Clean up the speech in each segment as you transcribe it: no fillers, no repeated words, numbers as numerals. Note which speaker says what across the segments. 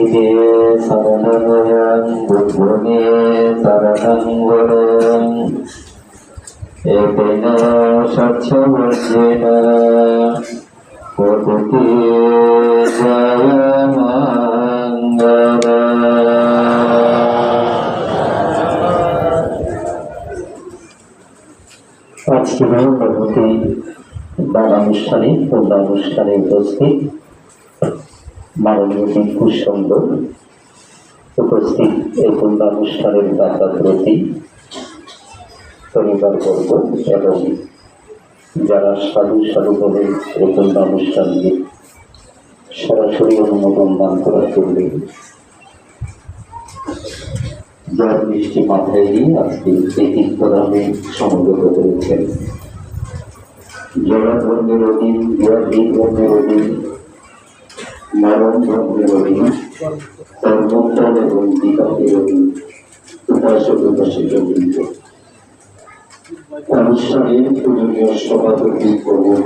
Speaker 1: শিবে শরণময়ং বুদ্ধমে শরণং বরং এতেন স্বচ্ছবর্জেন পততি জয় মঙ্গল। আজকে ভগবতী বালানুষ্ঠানে পূর্ণানুষ্ঠানে উপস্থিত মাননীয় ভিক্ষুর সঙ্গ উপস্থিত এই পূর্ণানুষ্ঠানের দাতা প্রতি পরিবারবর্গ এবং যারা সাধু সাধু বলে এই পূর্ণানুষ্ঠানকে সরাসরি অনুমোদন দান করার জন্য যার দৃষ্টি মাথায় দিয়ে আজকে এই তীর্থধামে সমবেত করেছেন। জড় ধর্মের অধীন, ব্যাধিক ধর্মের অধীন, মরণ ধর্মের অধীন, কর্মফল এবং বিকাশের অধীন উপাসক উপাসিত বৃন্দ, অনুষ্ঠানের পূজনীয় সভাপতি প্রমুখ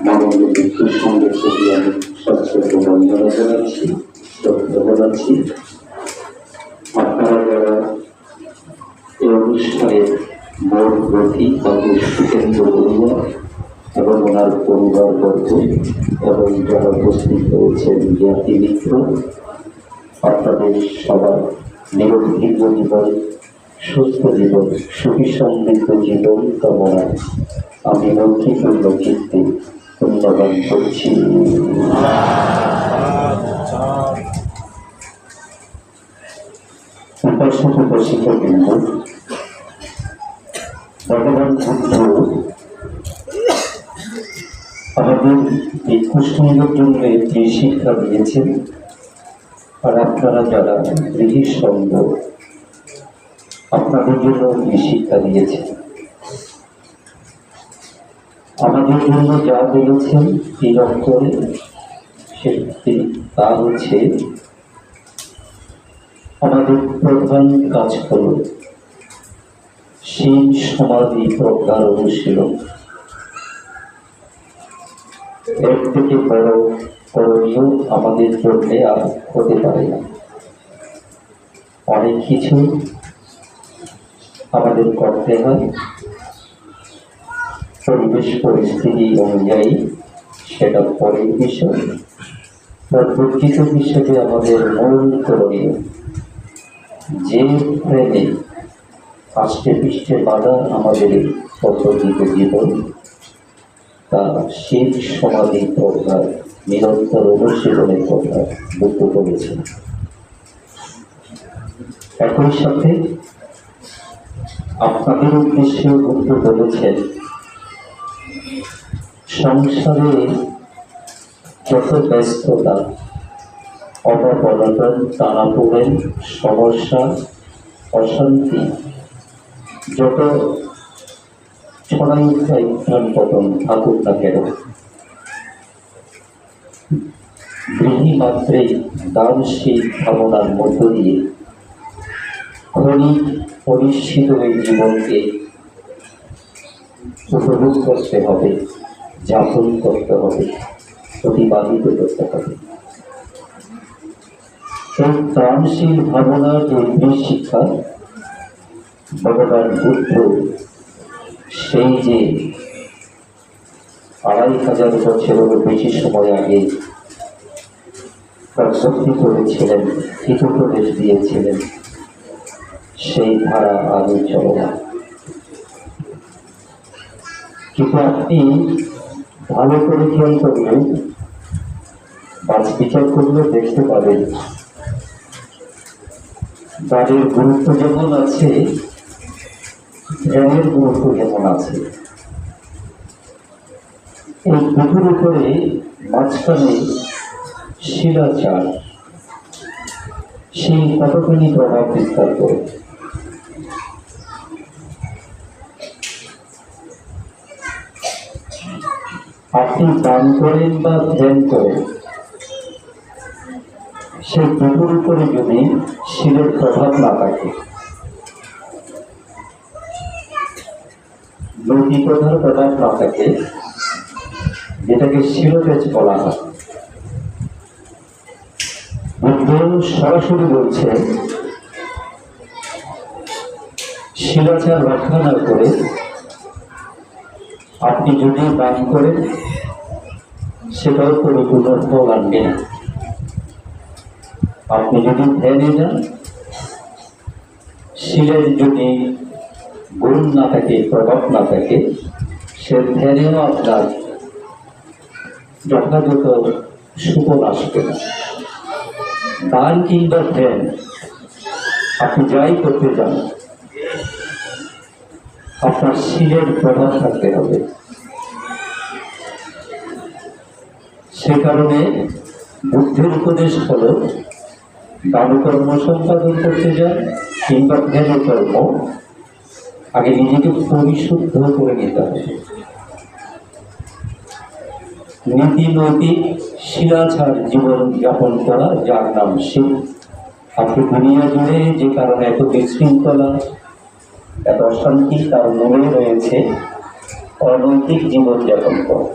Speaker 1: মাননীয় ভিক্ষুর সঙ্গে প্রতি আমি সশ্রদ্ধ বন্দনা জানাচ্ছি, শ্রদ্ধা জানাচ্ছি। আপনারা যারা এই অনুষ্ঠানের মূল প্রতি তাদের সুকেন্দ্র বড়ুয়া এবং ওনার পরিবারবর্গ এবং যারা উপস্থিত হয়েছেন জ্ঞাতি মিত্র, আপনাদের সবার নিরোগ্ধ জীবন, সুস্থ জীবন, সুখী সমৃদ্ধ জীবন কামনায় আমি মন্ত্রীপূর্ণ চিত্তে ধন্যবাদ করছি। উপাসক উপাসিকা বৃন্দ, ভগবান বুদ্ধ আমাদের ভিক্ষু সঙ্গের জন্য যে শিক্ষা দিয়েছেন, আর আপনারা যারা গৃহী সঙ্গ আপনাদের জন্য যে শিক্ষা দিয়েছেন, আমাদের জন্য যা বলেছেন এই অক্ষরে সেটি তা হচ্ছে আমাদের প্রধান কাজ হল সেই সমাধি প্রজ্ঞার অনুশীলন। এর থেকে বড় করণীয় আমাদের জন্য আর হতে পারে না। অনেক কিছু আমাদের করতে হয় পরিবেশ পরিস্থিতি অনুযায়ী, সেটা পরের বিষয়। প্রকৃত হিসেবে আমাদের মূল করণীয় যে প্রেমে আষ্টে পৃষ্ঠে বাধা আমাদের পদ্ধতিতে জীবন, তা শিব সমাধি প্রজ্ঞার নিরন্তর অনুশীলনের কথা বুদ্ধ করেছেন। একই সাথে আপনাদের উদ্দেশ্যে বুদ্ধ বলেছেন, সংসারে যত ব্যস্ততা, অবহেলা, টানাপোড়েন, সমস্যা, অশান্তি, যত ছড়াই পতন থাকুক না কেন, গৃহী মাত্রেই দানশীল ভাবনার মধ্য দিয়ে ক্ষণিক পরিশ্রিত এই জীবনকে উপভোগ করতে হবে, যাপন করতে হবে, অতিবাহিত করতে হবে। এই দানশীল ভাবনার যে শিক্ষা ভগবান বুদ্ধ সেই যে 2500 বছরেরও বেশি সময় আগে প্রস্তুতি করেছিলেন, হিতোপদেশ দিয়েছিলেন, সেই ধারা আগে চলে না। কিন্তু আপনি ভালো করে খেয়াল করলে, বাজ বিচার করলে দেখতে পাবেন তাদের গুরুত্ব যেমন আছে, ধ্যানের গুরুত্ব যেমন আছে। এই দুটোর উপরে মাঝখানে শিলাচার সেই কতখানি প্রভাব বিস্তার করে। আপনি দান করেন বা ধ্যান করেন, সেই দুটোর উপরে যদি শিলের প্রভাব না থাকে, লৌকিকতার প্রভাব না থাকে, যেটাকে শিলতেজ বলা হয়, বুদ্ধ
Speaker 2: বুদ্ধ সরাসরি বলছে, শিলাচার রক্ষা না করে আপনি যদি দান করেন সেটাও পরিপূর্ণ ফল আনবে না। আপনি যদি ধ্যানে যান, শিলের যদি গুণ না থাকে, প্রভাব না থাকে, সে ধ্যানেও আপনার যথাযথ সুফল আসবে না। দান কিংবা ধ্যান আপনি যাই করতে যান, আপনার শিলের প্রভাব থাকতে হবে। সে কারণে বুদ্ধের উপদেশ হলো, দানকর্ম সম্পাদন করতে যান কিংবা ধ্যান কর্ম, আগে নিজেকে পরিশুদ্ধ করে নিতে হবে। নীতি নৈতিক শিলাচার জীবন যাপন করা, যার নাম শিব। আপনি দুনিয়া জুড়ে যে কারণে এত বিশৃঙ্খলা, এত অশান্তি, তার মনে রয়েছে অনৈতিক জীবন যাপন করা।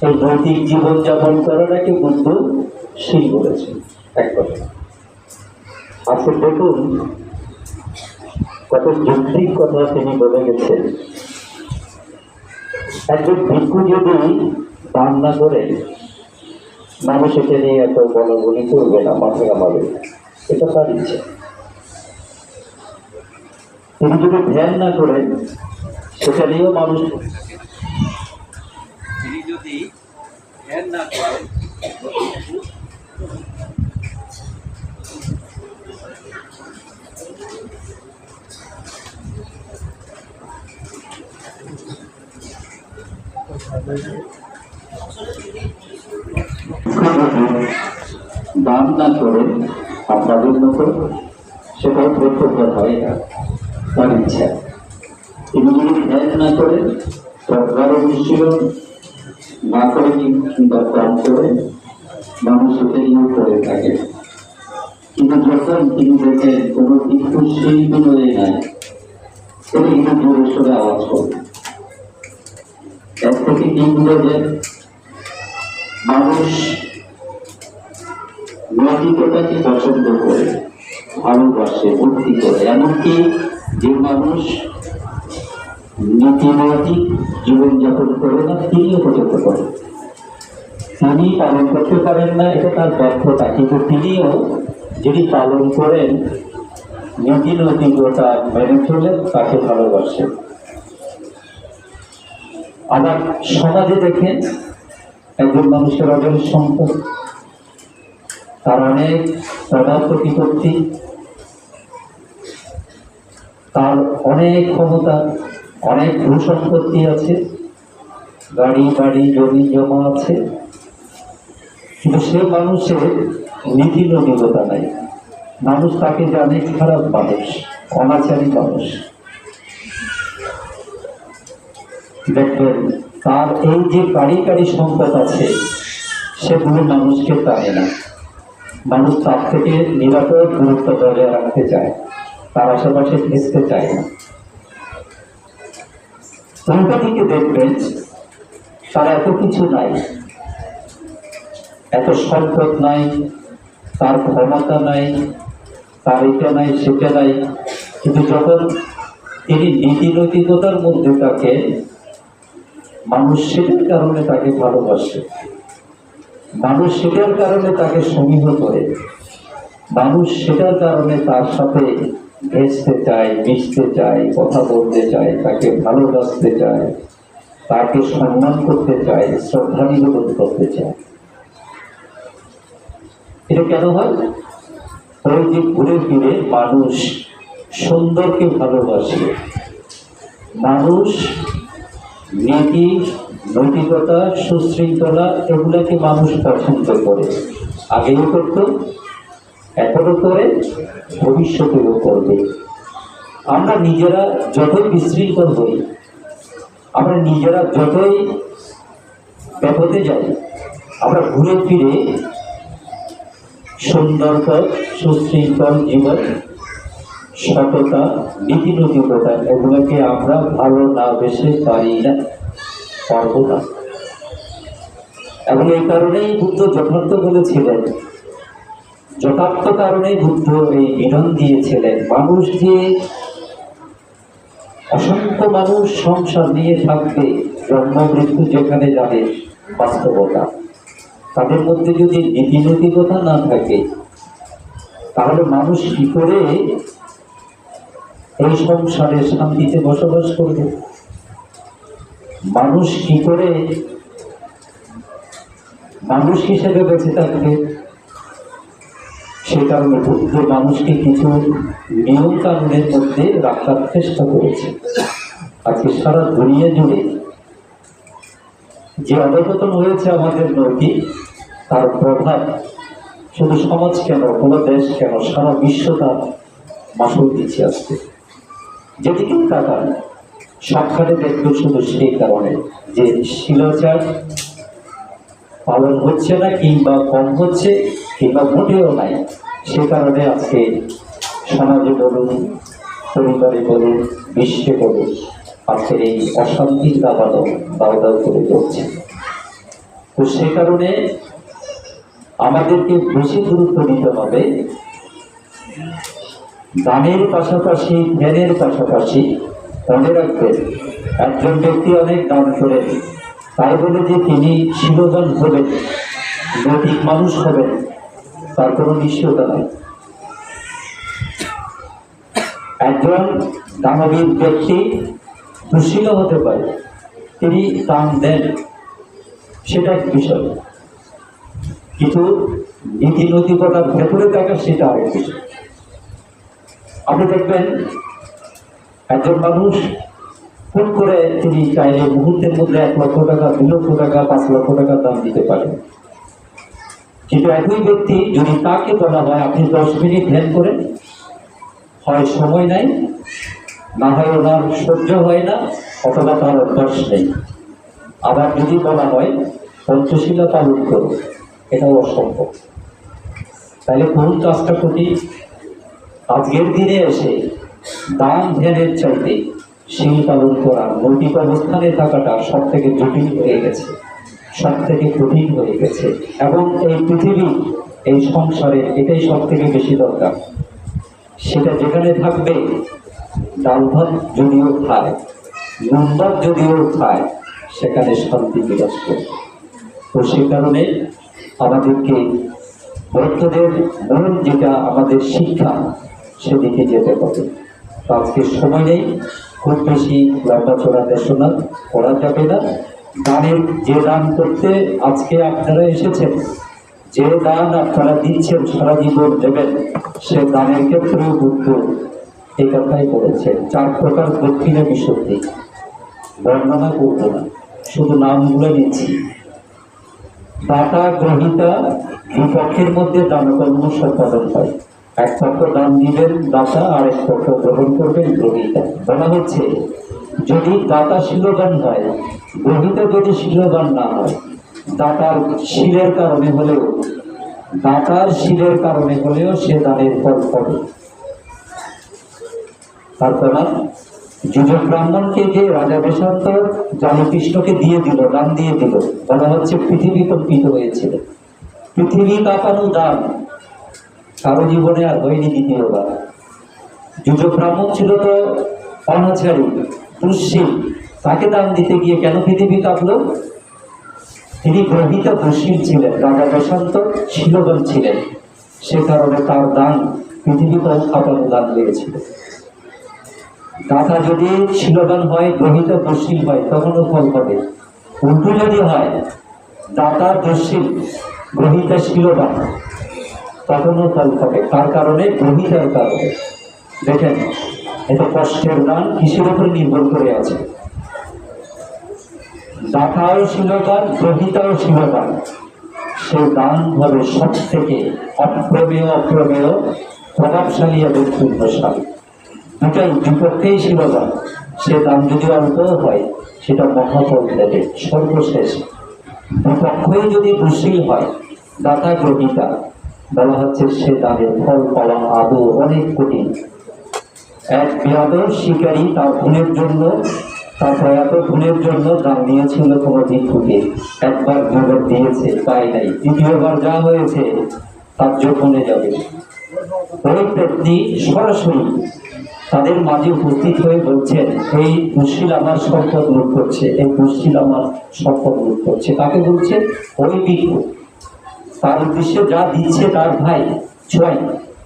Speaker 2: এই নৈতিক জীবন যাপন করাটাকে বুদ্ধ শিল বলেছে। এক কথা আজকে দেখুন কত যৌক্তিক কথা তিনি বলে গেছেন। একজন ভিক্ষু যদি দান না করে, মানুষ একে নিয়ে এত বলাবলি করবে না, মাথা কামাবে, এটা তার ইচ্ছা। তিনি যদি ধ্যান না করেন, সেটা নিয়েও মানুষ, তিনি যদি ধ্যান না করেন, দান না করে আপনাদের মতো, সেটাও কর্তব্য হয় না, তার ইচ্ছা। তিনি যদি ধ্যান না করেন, সরকার অনুশীলন না করে কিংবা কম করে, মানুষ সেটাইও করে থাকে। কিন্তু যখন তিনি দেখেন কোন ভিক্ষু সেই বিনয়ে নাই, তিনি কিন্তু জোরে সোরে আওয়াজ করবেন। এর থেকে কি বুঝা যায়? মানুষ নৈতিকতাকে পছন্দ করে, ভালোবাসে, ভক্তি করে। এমনকি যে মানুষ নীতি নৈতিক জীবনযাপন করে না, তিনিও পছন্দ করেন। তিনি পালন করতে পারেন না, এটা তার ব্যর্থতা, কিন্তু তিনিও যিনি পালন করেন, নীতি নৈতিকতা মেনে চলেন, তাকে ভালোবাসেন। আবার সমাজে দেখেন একজন মানুষের অনেক সম্পদ, তার অনেক প্রভাব প্রতিপত্তি, তার অনেক ক্ষমতা, অনেক ভূসম্পত্তি আছে, গাড়ি বাড়ি জমি জমা আছে, কিন্তু সে মানুষের নীতি নৈতিকতা নাই। মানুষ তাকে জানে খারাপ মানুষ, অনাচারী মানুষ। দেখবেন তার এই যে গাড়ি গাড়ি সম্পদ আছে, সেগুলো মানুষকে টানে না। মানুষ তার থেকে নিরাপদ দূরত্ব বজায় রাখতে চায়, তার আশেপাশে ঘেঁচতে চায় না। উল্টো দিকে দেখবেন তার এত কিছু নাই, এত সম্পদ নাই, তার ক্ষমতা নাই, তার এটা নাই সেটা নাই, কিন্তু যখন তিনি নীতি নৈতিকতার মধ্যে থাকে, মানুষ সেটার কারণে তাকে ভালোবাসে, মানুষ সেটার কারণে তাকে সমীহ করে, মানুষ সেটার কারণে তার সাথে ঘেঁচতে চায়, মিশতে চায়, কথা বলতে চায়, তাকে ভালোবাসতে চায়, তাকে সম্মান করতে চায়, শ্রদ্ধা নিবেদন করতে চায়। এটা কেন হয়? ওই যে ঘুরে ফিরে মানুষ সুন্দরকে ভালোবাসে, মানুষ নীতি নৈতিকতা সুশৃঙ্খলা এগুলাকে মানুষ পছন্দ করে, আগেও করত, এখনো করে, ভবিষ্যতেও করবে। আমরা নিজেরা যতই বিশৃঙ্খল হই, আমরা নিজেরা যতই বিপদে যাই, আমরা ঘুরে ফিরে সুন্দর সুশৃঙ্খল জীবন, সততা, নীতি নৈতিকতা এগুলোকে আমরা ভালো না বেশি পারি না, পারবো না। এবং এই কারণেই বুদ্ধ যথার্থ বলেছিলেন, যথার্থ কারণে বুদ্ধ এই বিধান দিয়েছিলেন। মানুষ যে অসংখ্য মানুষ সংসার নিয়ে থাকবে, জন্ম মৃত্যু যেখানে যাবে বাস্তবতা, তাদের মধ্যে যদি নীতিনৈতিকতা না থাকে, তাহলে মানুষ কি করে এই সংসারে শান্তিতে বসবাস করবে? মানুষ কি করে মানুষ হিসেবে বেঁচে থাকবে? সে কারণে বুদ্ধ মানুষকে কিছু নিয়ম কানুনের মধ্যে রাখার চেষ্টা করেছে। আজকে সারা দুনিয়া জুড়ে যে অবগতন হয়েছে আমাদের নৈতিক, তার প্রভাব শুধু সমাজ কেন, কোনো দেশ কেন, সারা বিশ্ব তার মাসুল দিচ্ছে আসছে। যেদিকে তাকান সবখানে দেখবে শুধু সেই কারণে যে শিলাচার পালন হচ্ছে না, কিংবা কম হচ্ছে, কিংবা মোটেও নাই। সে কারণে আজকে সমাজে বলুন, পরিবারে বলুন, বিশ্বে বলুন, আজকের এই অশান্তির দাবানো দাও দাও করে চলছে। তো সে কারণে আমাদেরকে বেশি গুরুত্ব দিতে হবে। দানের পাশাপাশি, ধ্যানের পাশাপাশি মনে রাখবেন, একজন ব্যক্তি অনেক দান করেন, তাই বলে যে তিনি শিলবান হবেন, নৈতিক মানুষ হবেন, তার কোনো নিশ্চয়তা নাই। একজন দানবীর ব্যক্তি দুঃশীল হতে পারে, তিনি দান দেন, সেটা এক বিষয়, কিন্তু নীতি নৈতিকতার ভেতরে দেখা সেটা আরেক বিষয়। আপনি দেখবেন একজন মানুষ খুন করে তিনি চাইলে মুহূর্তের মধ্যে 1 লক্ষ টাকা, 2 লক্ষ টাকা, 5 লক্ষ টাকা দাম দিতে পারেন। কিন্তু একই ব্যক্তি যদি তাকে বলা হয় আপনি 10 মিনিট ধ্যান করেন, হয় সময় নাই, না হয় ওনার সহ্য হয় না, অথবা তার অভ্যাস নেই। আবার যদি বলা হয় পঞ্চশীলা পালন করুন, এটাও অসম্ভব। তাহলে কোন কাজটা করি? আজকের দিনে এসে দান ধ্যানের চাইতে শীল পালন করা, নৈতিক অবস্থানে থাকাটা সব থেকে জটিল হয়ে গেছে, সব থেকে কঠিন হয়ে গেছে। এবং এই পৃথিবী, এই সংসারে এটাই সব থেকে বেশি দরকার। সেটা যেখানে থাকবে, ডাল ভাত যদিও খায়, নুন ভাত যদিও খায়, সেখানে শান্তি বিরাজ করবে। তো সে কারণে আমাদেরকে বৌদ্ধদের মূল যেটা আমাদের শিক্ষা, সেদিকে যেতে হবে। আজকে সময় নেই, খুব বেশি লম্বা চড়া দেশনা করা যাবে না। দানের যে দান করতে আজকে আপনারা এসেছেন, যে দান আপনারা দিচ্ছেন, সারা জীবন দেবেন, সে দানের ক্ষেত্রেও বুদ্ধ এই কথাই বলেছেন। 4 প্রকার দক্ষিণা বিশুদ্ধি, বর্ণনা করব না, শুধু নামগুলো নিচ্ছি। দাতা গ্রহিতা, বিপক্ষের মধ্যে দানকর্ম সম্পাদন হয়। এক পক্ষ দান দিবেন দাতা, আর এক পক্ষ গ্রহণ করবেন গ্রহিতা। বলা হচ্ছে যদি দাতা শীলবান হয়, গ্রহিতা যদি শীলবান না হয়, দাতার শীলের কারণে হলেও, দাতার শীলের কারণে হলেও সে দানের ফল পাবে। তারপর যুবক ব্রাহ্মণকে যে রাজা বেশান্তর জানকৃষ্ণকে দিয়ে দিল, দান দিয়ে দিল, বলা হচ্ছে পৃথিবী কম্পিত হয়েছিল। পৃথিবী কাঁপানো দান কারো জীবনে আর হয়নি দ্বিতীয়বার। যুবক ব্রাহ্মণ ছিল তো অনাচারী, দুঃশীল, তাকে দান দিতে গিয়ে কেন পৃথিবী কাঁপলো? তিনি গ্রহিতা দুঃশীল ছিলেন, রাজা বেশান্ত শীলবান ছিলেন, সে কারণে তার দান পৃথিবী কাঁপানো দান হয়েছিল। দাতা যদি শীলবান হয়, গ্রহিতা দুঃশীল হয়, তখনও ফল পাবে। উল্টো যদি হয়, দাতা দুঃশীল, গ্রহিতা শীলবান, তখনও ফল পাবে। তার কারণে গ্রহিতার কারণে। দেখেন, এত কষ্টের দান কিসের উপরে নির্ভর করে আছে? দাতাও শীলবান, গ্রহিতাও শীলবান, সে দান হবে সব থেকে অপ্রমেয় প্রভাবশালী এবং পূর্ণশালী। দুটাই বিপক্ষেই শীলবান। সে দান যদি অল্প হয়, সেটা মহাফল দেবে সর্বশেষ। বিপক্ষই যদি দুঃশীল হয়, দাতা গ্রহিতা, বলা হচ্ছে সে দানের ফল পাওয়া আদৌ অনেক কঠিন। এক বিয়াদর শিকারী তার গুণের জন্য, তার প্রয়াত গুণের জন্য দান দিয়েছিল কোনো ভিক্ষুকে। একবার 2বার দিয়েছে, পায় নাই। দ্বিতীয়বার যা হয়েছে, তার যৌবনে যাবে। ওই ব্যক্তি সরাসরি তাদের মাঝে উপস্থিত হয়ে বলছেন, এই মুশকিল আমার সম্পদ লুট করছে, এই মুশকিল আমার সম্পদ লুট করছে। কাকে বলছে? ওই ভিক্ষু। তার উদ্দেশ্যে যা দিচ্ছে তার ভাই ছয়,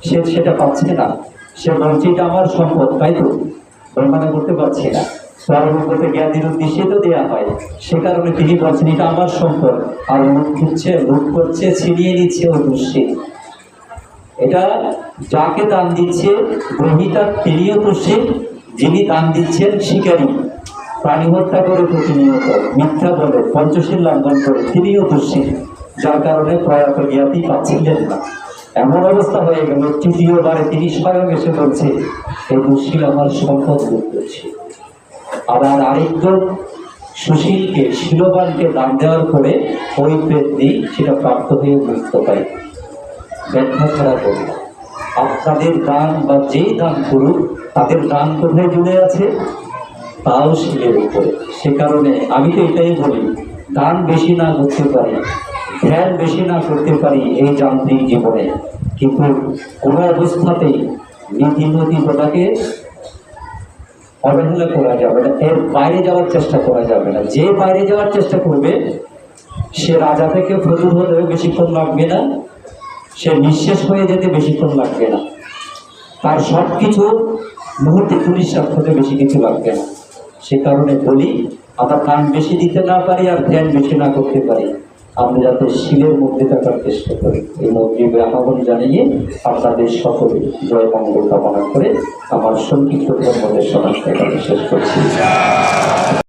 Speaker 2: সে সেটা পাচ্ছে না। সে বলছে এটা আমার সম্পদ, তাই তো বর্ণনা করতে পারছে না। পরবর্তীতে জ্ঞানীর উদ্দেশ্যে তো দেওয়া হয়, সে কারণে তিনি বলছেন এটা আমার সম্পদ। আর লুট করছে, ছিনিয়ে নিচ্ছে ওই মুশকিল। এটা যাকে দান দিচ্ছে গ্রহীতা তিনিও দোষী, যিনি দান দিচ্ছেন শিকারী, প্রাণী হত্যা করে প্রতিনিয়ত, মিথ্যা বলে, পঞ্চশীল লঙ্ঘন করে, তিনিও দোষী, যার কারণে প্রয়াত জ্ঞাতি পাচ্ছিলেন না। এমন অবস্থা হয়ে গেল, তৃতীয়বারে তিনি স্বয়ং এসে বলছে এই মুশকিল আমার সম্পদ লুট করছে। আবার আরেকজন সুশীলকে, শিলবানকে দান দেওয়ার পরে ওই ব্যক্তি সেটা প্রাপ্ত হয়ে মৃত্যু পায়। ব্যাখ্যা ছাড়া করি আপনাদের দান বা যেই দান করুক, তাদের দান কোথায় জুড়ে আছে? তাও শিলের উপরে। সে কারণে আমি তো এটাই বলি, দান বেশি না করতে পারি, ধ্যান বেশি না করতে পারি এই যান্ত্রিক জীবনে, কিন্তু কোনো অবস্থাতেই নীতি নৈতিকতাকে অবহেলা করা যাবে না, এর বাইরে যাওয়ার চেষ্টা করা যাবে না। যে বাইরে যাওয়ার চেষ্টা করবে সে রাজা থেকে ফজুর হলেও বেশিক্ষণ লাগবে না, সে নিঃশেষ হয়ে যেতে বেশিক্ষণ লাগবে না, তার সব কিছু মুহূর্তে পুলিশ হতে বেশি কিছু লাগবে না। সে কারণে বলি, আমরা দান বেশি দিতে না পারি আর ধ্যান বেশি না করতে পারি, আমরা যাতে শিলের মধ্যে থাকার চেষ্টা করি। এই মধ্যে আহ্বান জানিয়ে আপনাদের সকলে জয় মঙ্গল কামনা করে আমার সংক্ষিপ্ত ধর্মদের সমাজ শেষ করছি।